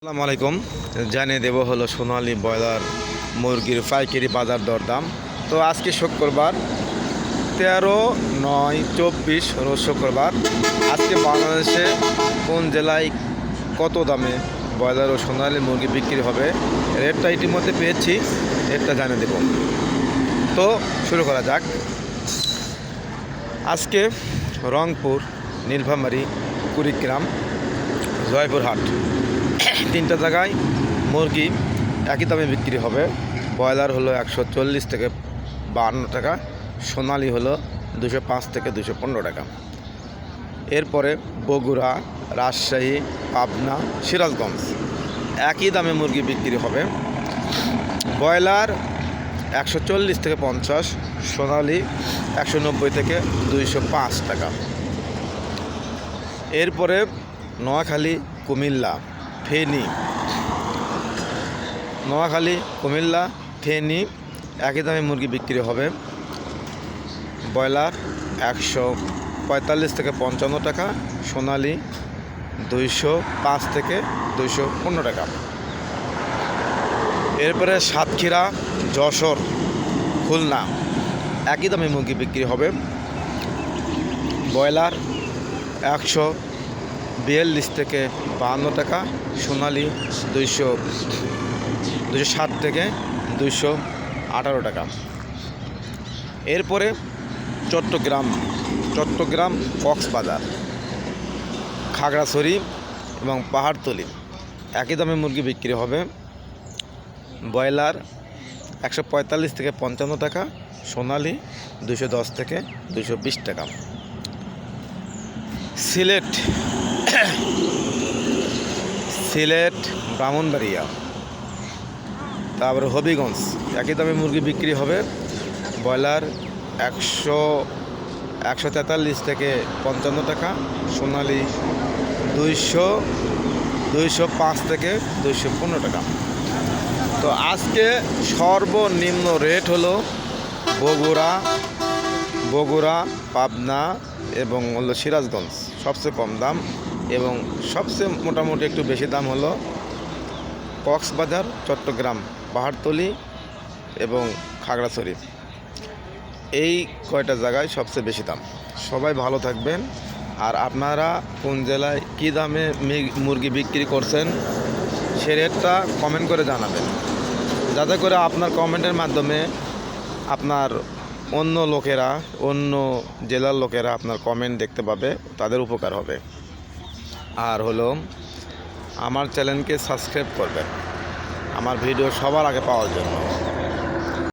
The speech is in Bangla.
আসসালামু আলাইকুম। জানিয়ে দেব হলো সোনালী ব্রয়লার মুরগির পাইকারি বাজার দরদাম। তো আজকে শুক্রবার 13/9/24 রোজ শুক্রবার। আজকে বাংলাদেশে কোন জেলায় কত দামে ব্রয়লার ও সোনালী মুরগি বিক্রি হবে রেটটা ইতিমধ্যে পেয়েছি, রেটটা জানিয়ে দেব। তো শুরু করা যাক। আজকে রংপুর, নীলফামারী, কুড়িগ্রাম, জয়পুরহাট তিনটা জায়গায় মুরগি একই দামে বিক্রি হবে। ব্রয়লার হলো 140 থেকে 52 টাকা, সোনালি হলো 205 থেকে 215 টাকা। এরপরে বগুড়া, রাজশাহী, পাবনা, সিরাজগঞ্জ একই দামে মুরগি বিক্রি হবে। ব্রয়লার 140 থেকে 50, সোনালি 190 থেকে 205 টাকা। এরপরে নোয়াখালী, কুমিল্লা, ফেনী, নোয়াখালী, কুমিল্লা, ফেনী একই দামে মুরগি বিক্রি হবে। ব্রয়লার 145 থেকে 55 টাকা, সোনালি 205 থেকে 215 টাকা। এরপরে সাতক্ষীরা, যশোর, খুলনা একই দামে মুরগি বিক্রি হবে। ব্রয়লার 142 থেকে 52 টাকা, সোনালি 207 থেকে 218 টাকা। এরপরে চট্টগ্রাম, কক্সবাজার, খাগড়াছড়ি এবং পাহাড়তলি একই দামে মুরগি বিক্রি হবে। ব্রয়লার 145 থেকে 55 টাকা, সোনালি 210 থেকে 220 টাকা। সিলেট, ব্রাহ্মণবাড়িয়া, তারপরে হবিগঞ্জ একই দামে মুরগি বিক্রি হবে। ব্রয়লার 143 থেকে 55 টাকা, সোনালি 205 থেকে 215 টাকা। তো আজকে সর্বনিম্ন রেট হলো বগুড়া, পাবনা এবং হলো সিরাজগঞ্জ সবচেয়ে কম দাম, এবং সবচেয়ে মোটামুটি একটু বেশি দাম হলো কক্সবাজার, চট্টগ্রাম, পাহাড়তলি এবং খাগড়াছড়ি। এই কয়টা জায়গায় সবচেয়ে বেশি দাম। সবাই ভালো থাকবেন। আর আপনারা কোন জেলায় কী দামে মুরগি বিক্রি করছেন সে রেটটা কমেন্ট করে জানাবেন, যাতে করে আপনার কমেন্টের মাধ্যমে আপনার অন্য জেলার লোকেরা আপনার কমেন্ট দেখতে পাবে, তাদের উপকার হবে। আর হলো আমার চ্যানেলকে সাবস্ক্রাইব করবেন আমার ভিডিও সবার আগে পাওয়ার জন্য।